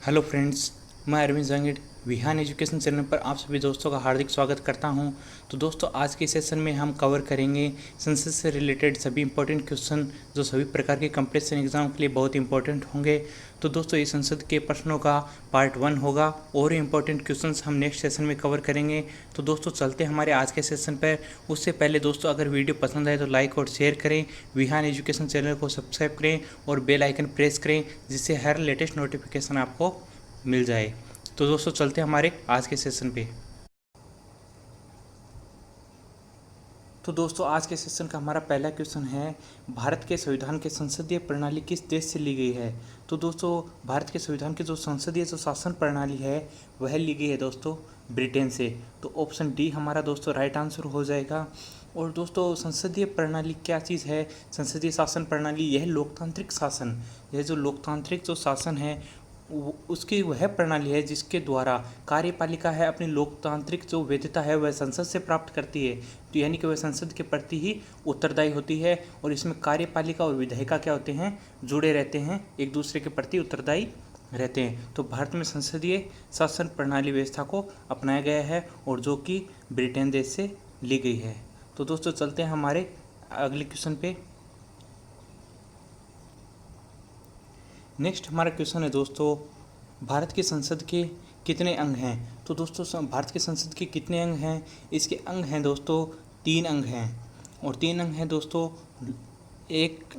Hello friends, मैं Arvind जंगिड Vihaan education channel पर आप सभी दोस्तों का हार्दिक स्वागत करता हूं। तो दोस्तों, आज के सेशन में हम कवर करेंगे संसद से रिलेटेड सभी इंपॉर्टेंट क्वेश्चन जो सभी प्रकार के कंपटीशन एग्जाम के लिए बहुत इंपॉर्टेंट होंगे। तो दोस्तों, ये संसद के प्रश्नों का पार्ट 1 होगा और इंपॉर्टेंट क्वेश्चंस हम नेक्स्ट सेशन में कवर करेंगे। तो दोस्तों, चलते हैं हमारे आज के सेशन पर। उससे पहले दोस्तों, अगर वीडियो पसंद आए तो लाइक और शेयर करें, विहान एजुकेशन चैनल को सब्सक्राइब करें और बेल आइकन प्रेस करें, जिससे हर लेटेस्ट नोटिफिकेशन आपको मिल जाए। तो दोस्तों, चलते हैं हमारे आज के सेशन पे। तो दोस्तों, आज के सेशन का हमारा पहला क्वेश्चन है, भारत के संविधान की संसदीय प्रणाली किस देश से ली गई है। तो दोस्तों, भारत के संविधान की जो संसदीय जो शासन प्रणाली है वह ली गई है दोस्तों ब्रिटेन से। तो ऑप्शन डी हमारा दोस्तों राइट आंसर हो जाएगा। और दोस्तों, संसदीय प्रणाली क्या चीज़ है? संसदीय शासन प्रणाली यह लोकतांत्रिक शासन, यह जो लोकतांत्रिक जो शासन है उसकी वह प्रणाली है जिसके द्वारा कार्यपालिका है अपनी लोकतांत्रिक जो वैधता है वह संसद से प्राप्त करती है। तो यानी कि वह संसद के प्रति ही उत्तरदायी होती है और इसमें कार्यपालिका और विधायिका क्या होते हैं, जुड़े रहते हैं, एक दूसरे के प्रति उत्तरदायी रहते हैं। तो भारत में संसदीय शासन प्रणाली व्यवस्था को अपनाया गया है और जो कि ब्रिटेन देश से ली गई है। तो दोस्तों, चलते हैं हमारे अगले क्वेश्चन पे। नेक्स्ट हमारा क्वेश्चन है दोस्तों, भारत की संसद के कितने अंग हैं। तो दोस्तों, भारत की संसद के कितने अंग हैं? इसके अंग हैं दोस्तों 3 अंग हैं। और 3 अंग हैं दोस्तों, एक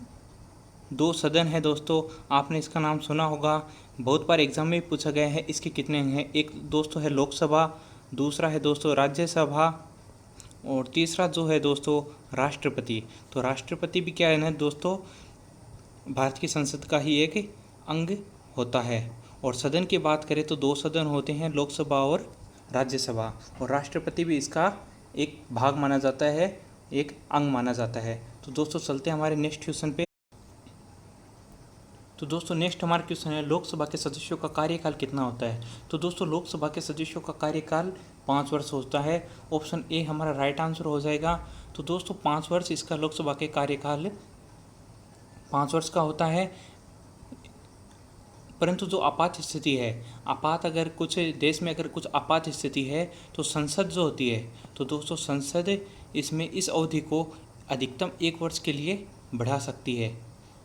2 सदन है दोस्तों, आपने इसका नाम सुना होगा, बहुत बार एग्जाम में भी पूछा गया है। इसके कितने अंग हैं? एक दोस्तों है लोकसभा, दूसरा है दोस्तों राज्यसभा और तीसरा जो है दोस्तों राष्ट्रपति। तो राष्ट्रपति भी क्या है ना दोस्तों, भारत की संसद का ही एक अंग होता है। और सदन की बात करें तो 2 सदन होते हैं, लोकसभा और राज्यसभा, और राष्ट्रपति भी इसका एक भाग माना जाता है, एक अंग माना जाता है। तो दोस्तों, चलते हैं हमारे नेक्स्ट क्वेश्चन पे। तो दोस्तों, नेक्स्ट हमारा क्वेश्चन है, लोकसभा के सदस्यों का कार्यकाल कितना होता है। तो दोस्तों, लोकसभा के सदस्यों का कार्यकाल 5 वर्ष होता है। ऑप्शन ए हमारा राइट आंसर हो जाएगा। तो दोस्तों, 5 वर्ष इसका लोकसभा के कार्यकाल 5 वर्ष का होता है। परंतु जो आपात स्थिति है, अगर कुछ देश में अगर कुछ आपात स्थिति है तो संसद जो होती है, तो दोस्तों संसद इसमें इस अवधि को अधिकतम 1 वर्ष के लिए बढ़ा सकती है।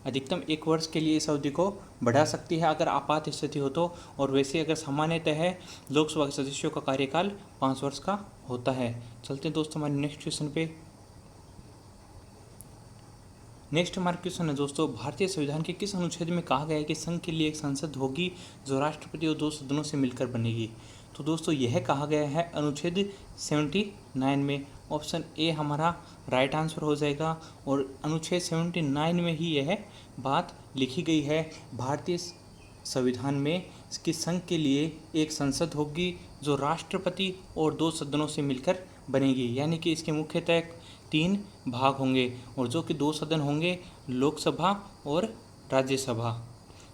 अधिकतम 1 वर्ष के लिए इस अवधि को बढ़ा सकती है अगर आपात स्थिति हो तो। और वैसे अगर सामान्यतः है लोकसभा के सदस्यों का कार्यकाल 5 वर्ष का होता है। चलते हैं दोस्तों हमारे नेक्स्ट क्वेश्चन पे। नेक्स्ट हमारा क्वेश्चन है दोस्तों, भारतीय संविधान के किस अनुच्छेद में कहा गया है कि संघ के लिए एक संसद होगी जो राष्ट्रपति और 2 सदनों से मिलकर बनेगी। तो दोस्तों, यह कहा गया है अनुच्छेद 79 में। ऑप्शन ए हमारा राइट आंसर हो जाएगा। और अनुच्छेद 79 में ही यह बात लिखी गई है, भारतीय संविधान में कि संघ के लिए एक संसद होगी जो राष्ट्रपति और 2 सदनों से मिलकर बनेगी। यानी कि इसके मुख्यतः 3 भाग होंगे और जो कि 2 सदन होंगे, लोकसभा और राज्यसभा।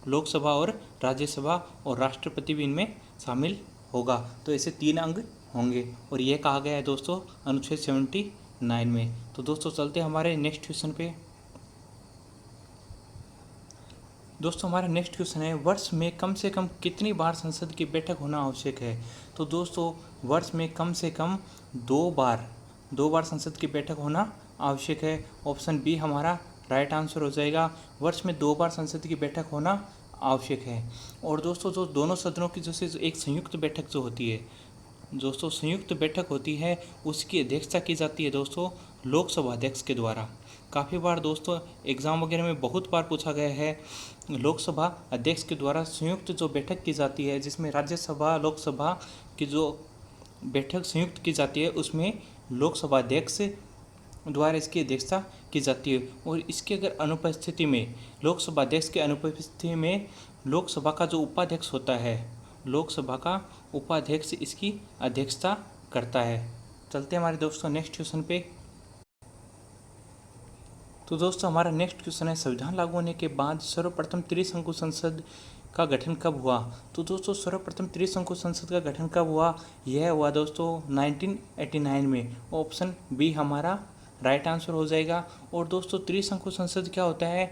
लोकसभा और राज्यसभा और राष्ट्रपति भी इनमें शामिल होगा। तो ऐसे 3 अंग होंगे और यह कहा गया है दोस्तों अनुच्छेद 79 में। तो दोस्तों, चलते हैं हमारे नेक्स्ट क्वेश्चन पे। दोस्तों, हमारा नेक्स्ट क्वेश्चन है, वर्ष में कम से कम कितनी बार संसद की बैठक होना आवश्यक है। तो दोस्तों, वर्ष में कम से कम 2 बार संसद की बैठक होना आवश्यक है। ऑप्शन बी हमारा राइट आंसर हो जाएगा। वर्ष में 2 बार संसद की बैठक होना आवश्यक है। और दोस्तों, जो दोनों सदनों की जैसे एक संयुक्त बैठक जो होती है दोस्तों, संयुक्त बैठक होती है, उसकी अध्यक्षता की जाती है दोस्तों लोकसभा अध्यक्ष के द्वारा। काफ़ी बार दोस्तों एग्ज़ाम वगैरह में बहुत बार पूछा गया है, लोकसभा अध्यक्ष के द्वारा संयुक्त जो बैठक की जाती है जिसमें राज्यसभा लोकसभा की जो बैठक संयुक्त की जाती है उसमें लोकसभा अध्यक्ष द्वारा इसकी अध्यक्षता की जाती है। और इसके अगर अनुपस्थिति में, लोकसभा अध्यक्ष के अनुपस्थिति में लोकसभा का जो उपाध्यक्ष होता है, लोकसभा का उपाध्यक्ष इसकी अध्यक्षता करता है। चलते हैं हमारे दोस्तों नेक्स्ट क्वेश्चन पे। तो दोस्तों, हमारा नेक्स्ट क्वेश्चन है, संविधान लागू होने के बाद सर्वप्रथम त्रिशंकु संसद का गठन कब हुआ। तो दोस्तों, सर्वप्रथम त्रिशंकु संसद का गठन कब हुआ? यह हुआ दोस्तों 1989 में। ऑप्शन बी हमारा राइट आंसर हो जाएगा। और दोस्तों, त्रिशंकु संसद क्या होता है?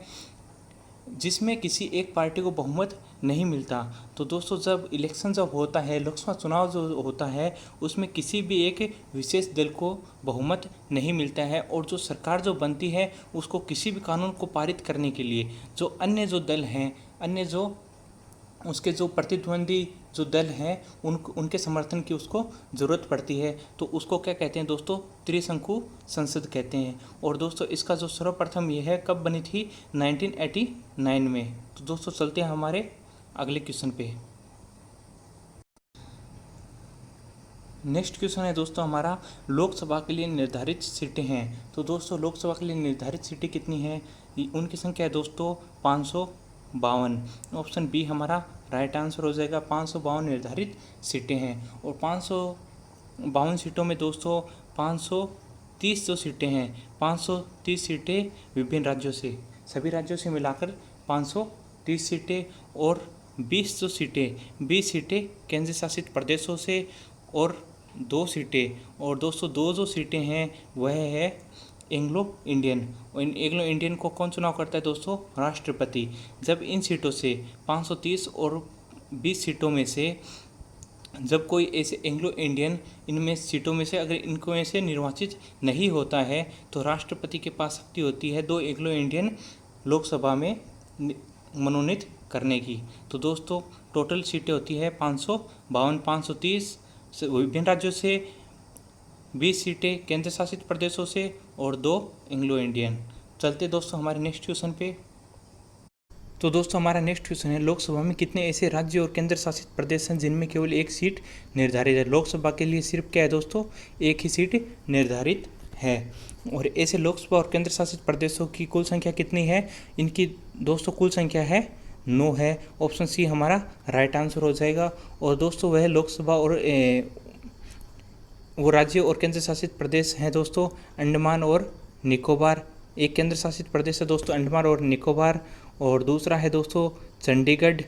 जिसमें किसी एक पार्टी को बहुमत नहीं मिलता। तो दोस्तों जब इलेक्शन जब होता है, लोकसभा चुनाव जो होता है, उसमें किसी भी एक विशेष दल को बहुमत नहीं मिलता है, और जो सरकार जो बनती है उसको किसी भी कानून को पारित करने के लिए जो अन्य जो दल हैं, अन्य जो उसके जो प्रतिद्वंदी जो दल हैं उनके समर्थन की उसको ज़रूरत पड़ती है। तो उसको क्या कहते हैं दोस्तों, त्रिशंकु संसद कहते हैं। और दोस्तों इसका जो सर्वप्रथम ये है कब बनी थी, 1989 में। तो दोस्तों चलते हैं हमारे अगले क्वेश्चन पे। नेक्स्ट क्वेश्चन है दोस्तों हमारा, लोकसभा के लिए निर्धारित सीटें हैं। तो दोस्तों लोकसभा के लिए निर्धारित सीटें कितनी हैं, उनकी संख्या है दोस्तों 552। ऑप्शन बी हमारा राइट आंसर हो जाएगा, 552 निर्धारित सीटें हैं। और 552 सीटों में दोस्तों 530 जो सीटें हैं, 530 सीटें विभिन्न राज्यों से, सभी राज्यों से मिलाकर 530 सीटें, और 20 सीटें केंद्र शासित प्रदेशों से, और 2 सीटें, और दोस्तों 2 जो सीटें हैं वह है एंग्लो इंडियन। एंग्लो इंडियन को कौन चुनाव करता है दोस्तों, राष्ट्रपति। जब इन सीटों से 530 और 20 सीटों में से जब कोई ऐसे एंग्लो इंडियन इनमें सीटों में से अगर इनको में से निर्वाचित नहीं होता है तो राष्ट्रपति के पास शक्ति होती है 2 एंग्लो इंडियन लोकसभा में मनोनीत करने की। तो दोस्तों टोटल सीटें होती है 552, 530 विभिन्न राज्यों से, 20 सीटें केंद्र शासित प्रदेशों से, और 2 एंग्लो इंडियन। चलते दोस्तों हमारे नेक्स्ट क्वेश्चन पे। तो दोस्तों हमारा नेक्स्ट क्वेश्चन है, लोकसभा में कितने ऐसे राज्य और केंद्र शासित प्रदेश हैं जिनमें केवल एक सीट निर्धारित है। लोकसभा के लिए सिर्फ क्या है दोस्तों, एक ही सीट निर्धारित है। और ऐसे लोकसभा और केंद्र शासित प्रदेशों की कुल संख्या कितनी है, इनकी दोस्तों कुल संख्या है 9 है। ऑप्शन सी हमारा राइट आंसर हो जाएगा। और दोस्तों वह लोकसभा और वो राज्य और केंद्र शासित प्रदेश हैं दोस्तों अंडमान और निकोबार। एक केंद्र शासित प्रदेश है दोस्तों अंडमान और निकोबार, और दूसरा है दोस्तों चंडीगढ़।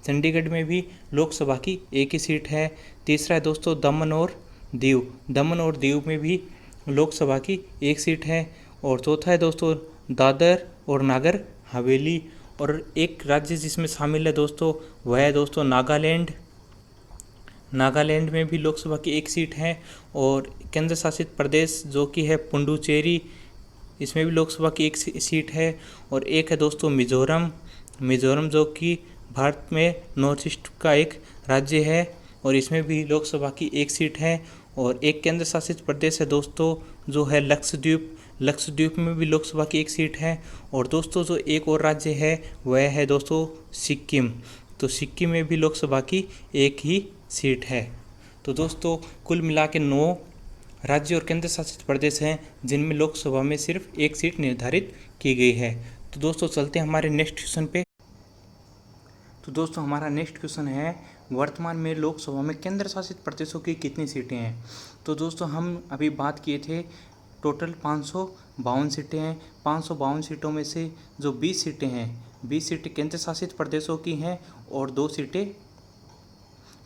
चंडीगढ़ में भी लोकसभा की एक ही सीट है। तीसरा है दोस्तों दमन और दीव। दमन और दीव में भी लोकसभा की एक सीट है। और चौथा है दोस्तों दादर और नागर हवेली। और एक राज्य जिसमें शामिल है दोस्तों वह है दोस्तों नागालैंड। नागालैंड में भी लोकसभा की एक सीट है। और केंद्र शासित प्रदेश जो कि है पुडुचेरी, इसमें भी लोकसभा की एक सीट है। और एक है दोस्तों मिजोरम। मिजोरम जो कि भारत में नॉर्थ ईस्ट का एक राज्य है, और इसमें भी लोकसभा की एक सीट है। और एक केंद्र शासित प्रदेश है दोस्तों जो है लक्षद्वीप। लक्षद्वीप में भी लोकसभा की एक सीट है। और दोस्तों जो एक और राज्य है वह है दोस्तों सिक्किम। तो सिक्किम में भी लोकसभा की एक ही सीट है। तो दोस्तों कुल मिला के 9 राज्य और केंद्र शासित प्रदेश हैं जिनमें लोकसभा में सिर्फ एक सीट निर्धारित की गई है। तो दोस्तों चलते हैं हमारे नेक्स्ट क्वेश्चन पे। तो दोस्तों हमारा नेक्स्ट क्वेश्चन है, वर्तमान में लोकसभा में केंद्र शासित प्रदेशों की कितनी सीटें हैं। तो दोस्तों हम अभी बात किए थे टोटल 552 सीटें हैं। 552 सीटों में से जो 20 सीटें हैं, 20 सीटें केंद्र शासित प्रदेशों की हैं, और 2 सीटें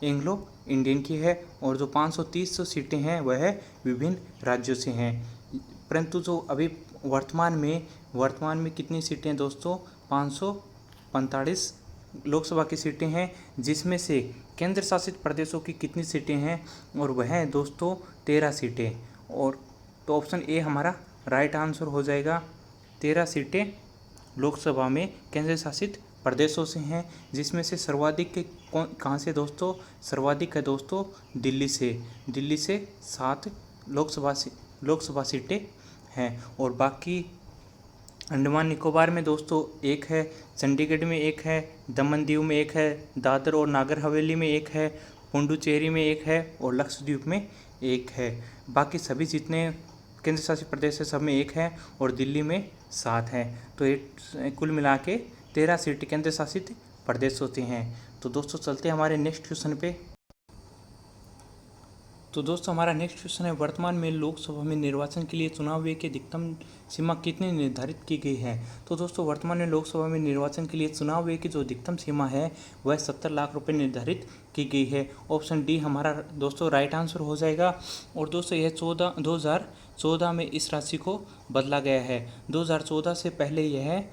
एंग्लो इंडियन की है। और जो 530 सीटें हैं वह विभिन्न राज्यों से हैं। परंतु जो अभी वर्तमान में कितनी सीटें दोस्तों, 545 लोकसभा की सीटें हैं, जिसमें से केंद्र शासित प्रदेशों की कितनी सीटें हैं, और वह हैं दोस्तों 13 सीटें। और तो ऑप्शन ए हमारा राइट आंसर हो जाएगा। 13 सीटें लोकसभा में केंद्र शासित प्रदेशों से हैं, जिसमें से सर्वाधिक कहाँ से दोस्तों, सर्वाधिक है दोस्तों दिल्ली से 7 लोकसभा सीटें हैं। और बाकी अंडमान निकोबार में दोस्तों एक है, चंडीगढ़ में एक है, दमन दीव में एक है, दादर और नागर हवेली में एक है, पुडुचेरी में एक है, और लक्षद्वीप में एक है। बाकी सभी जितने केंद्र शासित प्रदेश है सब में एक है, और दिल्ली में 7 है। तो ये कुल मिला के 13 सीटें केंद्र शासित प्रदेश होते हैं। तो दोस्तों चलते हैं हमारे नेक्स्ट क्वेश्चन पे। तो दोस्तों हमारा नेक्स्ट क्वेश्चन है, वर्तमान में लोकसभा में निर्वाचन के लिए चुनाव व्यय की अधिकतम सीमा कितनी निर्धारित की गई है। तो दोस्तों वर्तमान में लोकसभा में निर्वाचन के लिए चुनाव व्यय की जो अधिकतम सीमा है वह 70 लाख रुपए निर्धारित की गई है। ऑप्शन डी हमारा दोस्तों राइट आंसर हो जाएगा। और दोस्तों यह 2014 में इस राशि को बदला गया है। 2014 से पहले यह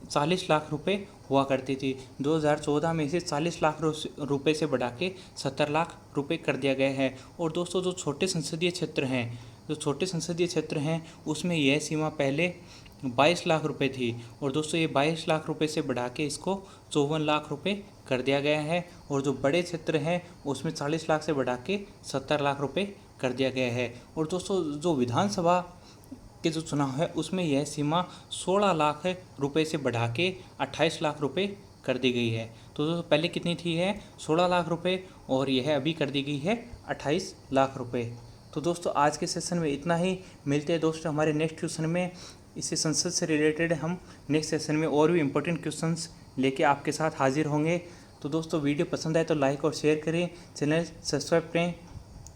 40 लाख रुपए हुआ करती थी। 2014 में इसे 40 लाख रुपए से बढ़ा के 70 लाख रुपए कर दिया गया है। और दोस्तों जो छोटे संसदीय क्षेत्र हैं उसमें यह सीमा पहले 22 लाख रुपए थी, और दोस्तों ये 22 लाख रुपए से बढ़ा के इसको 54 लाख रुपए कर दिया गया है। और जो बड़े क्षेत्र हैं उसमें 40 लाख से बढ़ा के 70 लाख रुपए कर दिया गया है। और दोस्तों जो विधानसभा के जो चुनाव है उसमें यह सीमा 16 लाख रुपए से बढ़ा के 28 लाख रुपए कर दी गई है। तो दोस्तों पहले कितनी थी है 16 लाख रुपए, और यह अभी कर दी गई है 28 लाख रुपए। तो दोस्तों आज के सेशन में इतना ही। मिलते हैं दोस्तों हमारे नेक्स्ट क्वेश्चन में। इसी संसद से रिलेटेड हम नेक्स्ट सेशन में और भी इम्पोर्टेंट क्वेश्चंस लेके आपके साथ हाजिर होंगे। तो दोस्तों वीडियो पसंद आए तो लाइक और शेयर करें, चैनल सब्सक्राइब करें।